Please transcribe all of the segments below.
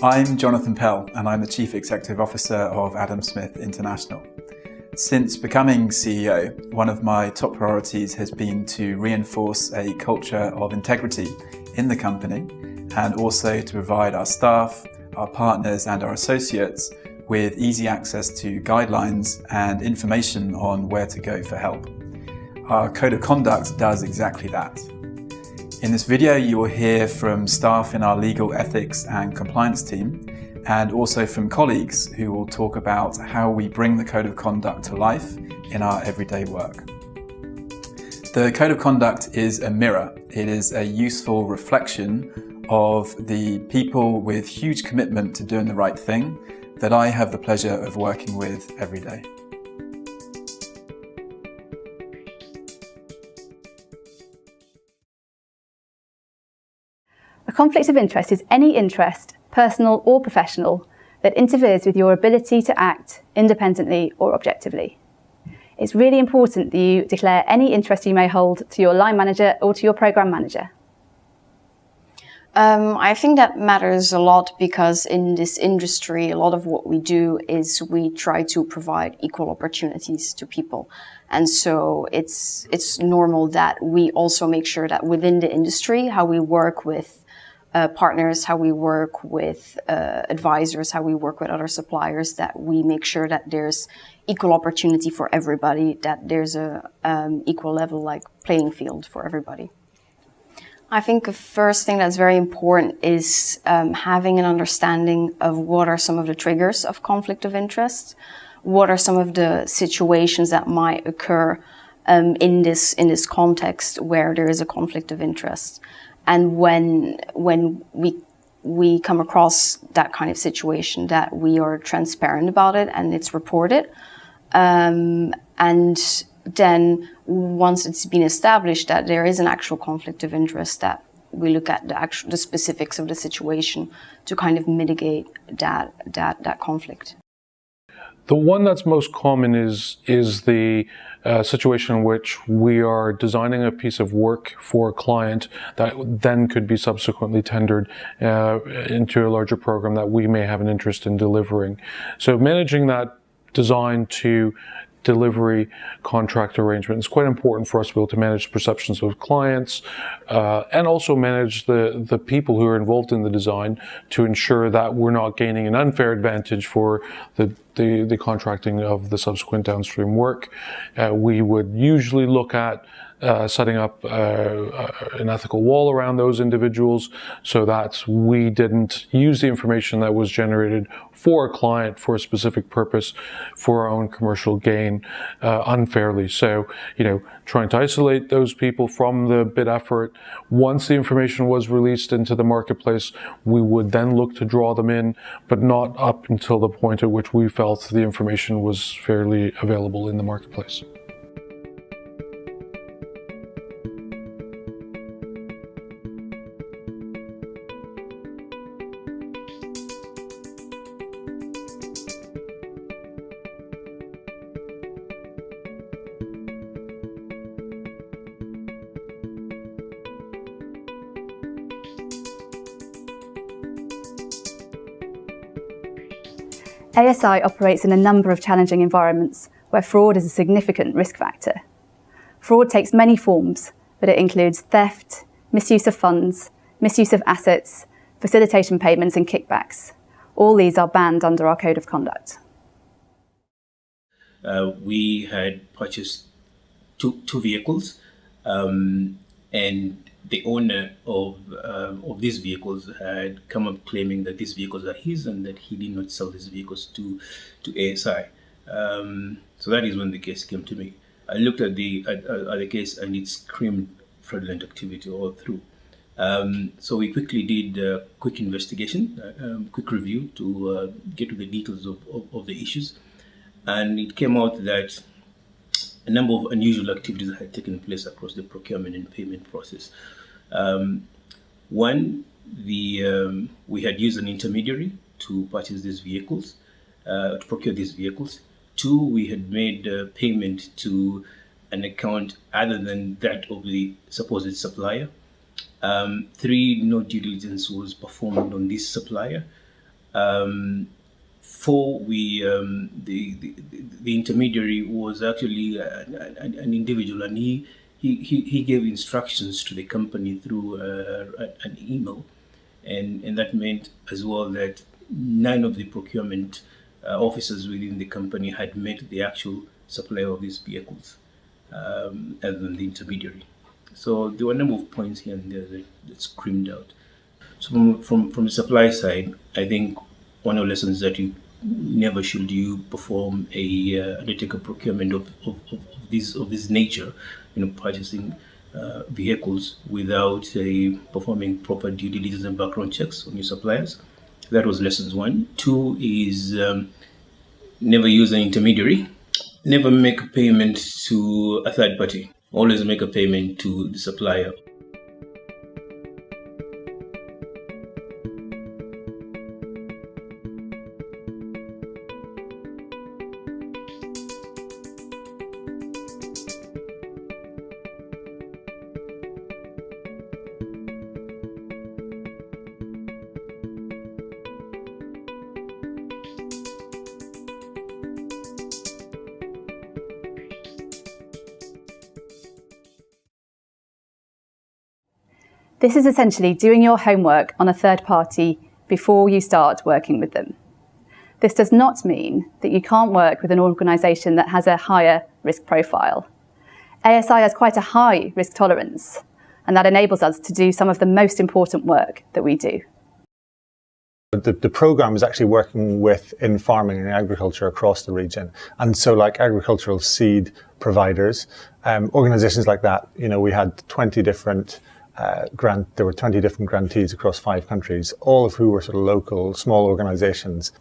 I'm Jonathan Pell and I'm the Chief Executive Officer of Adam Smith International. Since becoming CEO, one of my top priorities has been to reinforce a culture of integrity in the company and also to provide our staff, our partners and our associates with easy access to guidelines and information on where to go for help. Our Code of Conduct does exactly that. In this video, you will hear from staff in our legal ethics and compliance team, and also from colleagues who will talk about how we bring the Code of Conduct to life in our everyday work. The Code of Conduct is a mirror. It is a useful reflection of the people with huge commitment to doing the right thing that I have the pleasure of working with every day. A conflict of interest is any interest, personal or professional, that interferes with your ability to act independently or objectively. It's really important that you declare any interest you may hold to your line manager or to your program manager. I think that matters a lot because in this industry, a lot of what we do is we try to provide equal opportunities to people. And so it's normal that we also make sure that within the industry, how we work with partners, how we work with advisors, how we work with other suppliers, that we make sure that there's equal opportunity for everybody, that there's a equal level like playing field for everybody. I think the first thing that's very important is having an understanding of what are some of the triggers of conflict of interest, what are some of the situations that might occur in this context where there is a conflict of interest. And when we come across that kind of situation, that we are transparent about it and it's reported. And then once it's been established that there is an actual conflict of interest, that we look at the specifics of the situation to kind of mitigate that conflict. The one that's most common is the situation in which we are designing a piece of work for a client that then could be subsequently tendered into a larger program that we may have an interest in delivering. So managing that design to delivery contract arrangement is quite important for us to be able to manage perceptions of clients and also manage the people who are involved in the design to ensure that we're not gaining an unfair advantage for the contracting of the subsequent downstream work. We would usually look at setting up an ethical wall around those individuals so that we didn't use the information that was generated for a client for a specific purpose for our own commercial gain unfairly. So, trying to isolate those people from the bid effort. Once the information was released into the marketplace, we would then look to draw them in, but not up until the point at which we felt the information was fairly available in the marketplace. ASI operates in a number of challenging environments where fraud is a significant risk factor. Fraud takes many forms, but it includes theft, misuse of funds, misuse of assets, facilitation payments and kickbacks. All these are banned under our Code of Conduct. We had purchased two vehicles, and the owner of these vehicles had come up claiming that these vehicles are his and that he did not sell these vehicles to ASI. So that is when the case came to me. I looked at the case and it screamed fraudulent activity all through. So we quickly did a quick investigation, quick review to get to the details of the issues. And it came out that a number of unusual activities had taken place across the procurement and payment process. One, we had used an intermediary to purchase these vehicles, to procure these vehicles. Two, we had made payment to an account other than that of the supposed supplier. Three, no due diligence was performed on this supplier. The intermediary was actually an individual, and he gave instructions to the company through an email, and that meant as well that none of the procurement officers within the company had met the actual supplier of these vehicles, other than the intermediary. So there were a number of points here and there that screamed out. So from the supply side, I think one of the lessons that you never should you perform undertake a procurement of this nature, purchasing vehicles without performing proper due diligence and background checks on your suppliers. That was lessons 1. 2 is never use an intermediary. Never make a payment to a third party. Always make a payment to the supplier. This is essentially doing your homework on a third party before you start working with them. This does not mean that you can't work with an organisation that has a higher risk profile. ASI has quite a high risk tolerance, and that enables us to do some of the most important work that we do. The programme is actually working in farming and agriculture across the region. And so like agricultural seed providers, organisations like that, we had 20 different there were 20 different grantees across 5 countries, all of who were sort of local, small organisations.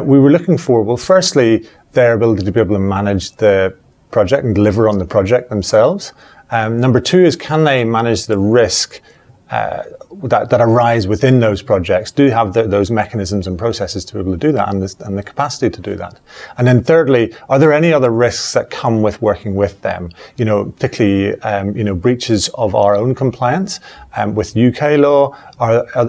We were looking for, well, firstly, their ability to be able to manage the project and deliver on the project themselves. Number 2 is, can they manage the risk that arise within those projects? Do you have those mechanisms and processes to be able to do that, and the capacity to do that? And then thirdly, are there any other risks that come with working with them? Particularly, breaches of our own compliance with UK law.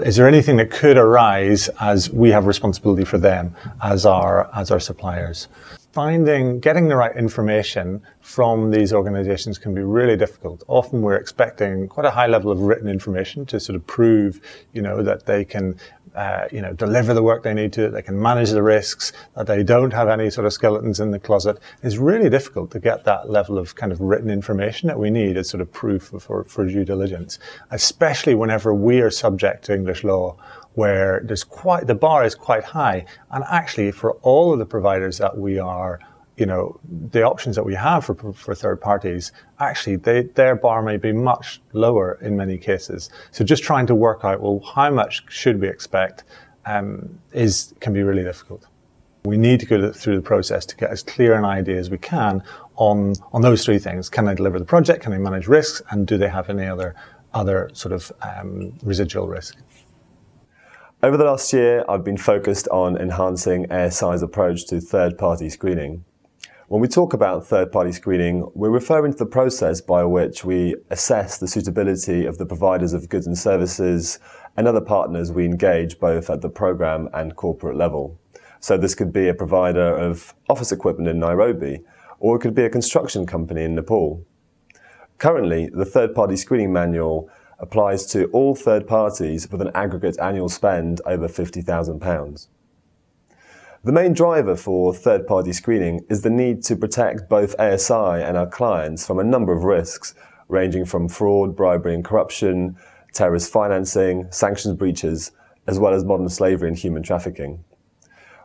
Is there anything that could arise as we have responsibility for them as our suppliers? Getting the right information from these organizations can be really difficult. Often we're expecting quite a high level of written information to sort of prove, that they can, deliver the work they need to, they can manage the risks, that they don't have any sort of skeletons in the closet. It's really difficult to get that level of kind of written information that we need as sort of proof for due diligence, especially whenever we are subject to English law, where the bar is quite high. And actually for all of the providers that we are, the options that we have for third parties, actually their bar may be much lower in many cases. So just trying to work out, well, how much should we expect can be really difficult. We need to go through the process to get as clear an idea as we can on those 3 things. Can they deliver the project? Can they manage risks? And do they have any other sort of residual risk? Over the last year, I've been focused on enhancing ASI's approach to third-party screening. When we talk about third-party screening, we're referring to the process by which we assess the suitability of the providers of goods and services and other partners we engage both at the programme and corporate level. So this could be a provider of office equipment in Nairobi, or it could be a construction company in Nepal. Currently, the third-party screening manual applies to all third parties with an aggregate annual spend over £50,000. The main driver for third-party screening is the need to protect both ASI and our clients from a number of risks, ranging from fraud, bribery and corruption, terrorist financing, sanctions breaches, as well as modern slavery and human trafficking.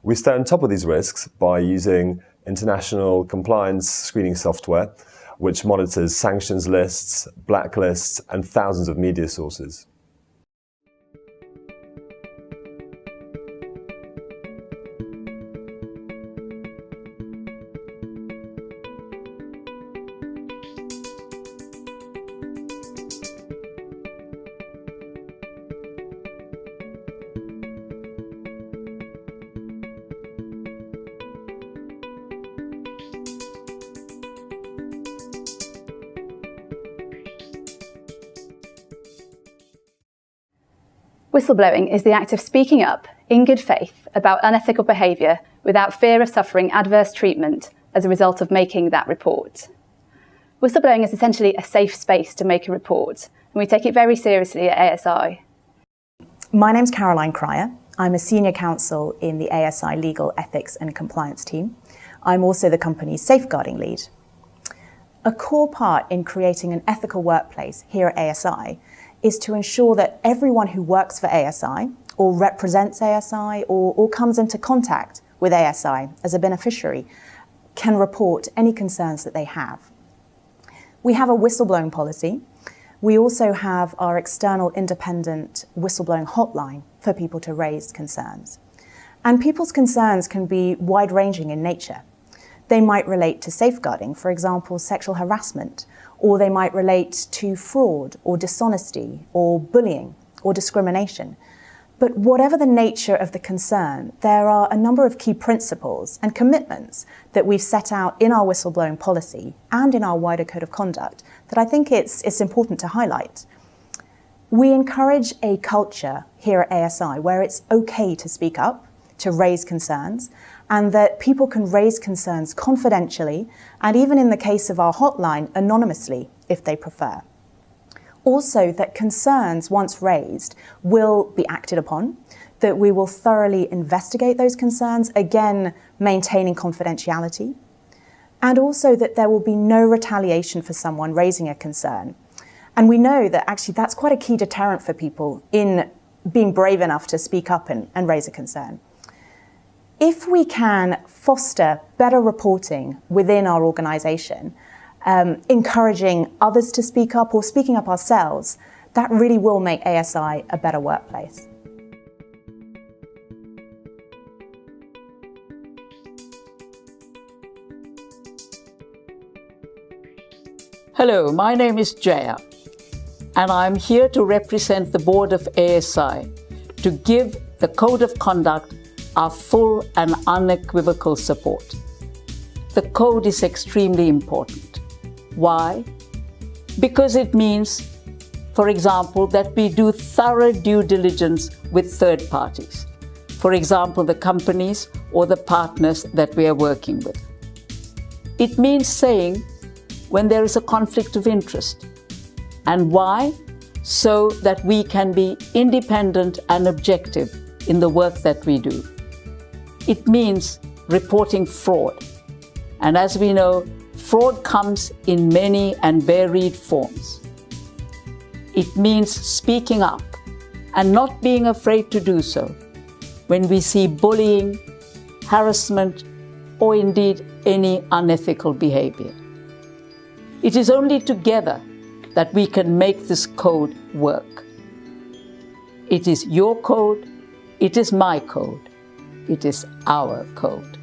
We stay on top of these risks by using international compliance screening software, which monitors sanctions lists, blacklists, and thousands of media sources. Whistleblowing is the act of speaking up in good faith about unethical behaviour without fear of suffering adverse treatment as a result of making that report. Whistleblowing is essentially a safe space to make a report, and we take it very seriously at ASI. My name's Caroline Cryer. I'm a senior counsel in the ASI Legal, Ethics and Compliance team. I'm also the company's safeguarding lead. A core part in creating an ethical workplace here at ASI is to ensure that everyone who works for ASI or represents ASI or comes into contact with ASI as a beneficiary can report any concerns that they have. We have a whistleblowing policy. We also have our external independent whistleblowing hotline for people to raise concerns. And people's concerns can be wide-ranging in nature. They might relate to safeguarding, for example, sexual harassment, or they might relate to fraud or dishonesty or bullying or discrimination. But whatever the nature of the concern, there are a number of key principles and commitments that we've set out in our whistleblowing policy and in our wider code of conduct that I think it's important to highlight. We encourage a culture here at ASI where it's okay to speak up, to raise concerns, and that people can raise concerns confidentially and even in the case of our hotline, anonymously if they prefer. Also, that concerns, once raised, will be acted upon, that we will thoroughly investigate those concerns, again, maintaining confidentiality, and also that there will be no retaliation for someone raising a concern. And we know that actually that's quite a key deterrent for people in being brave enough to speak up and raise a concern. If we can foster better reporting within our organisation, encouraging others to speak up or speaking up ourselves, that really will make ASI a better workplace. Hello, my name is Jaya, and I'm here to represent the board of ASI to give the Code of Conduct our full and unequivocal support. The code is extremely important. Why? Because it means, for example, that we do thorough due diligence with third parties. For example, the companies or the partners that we are working with. It means saying when there is a conflict of interest. And why? So that we can be independent and objective in the work that we do. It means reporting fraud. And as we know, fraud comes in many and varied forms. It means speaking up and not being afraid to do so when we see bullying, harassment, or indeed any unethical behavior. It is only together that we can make this code work. It is your code, it is my code, it is our code.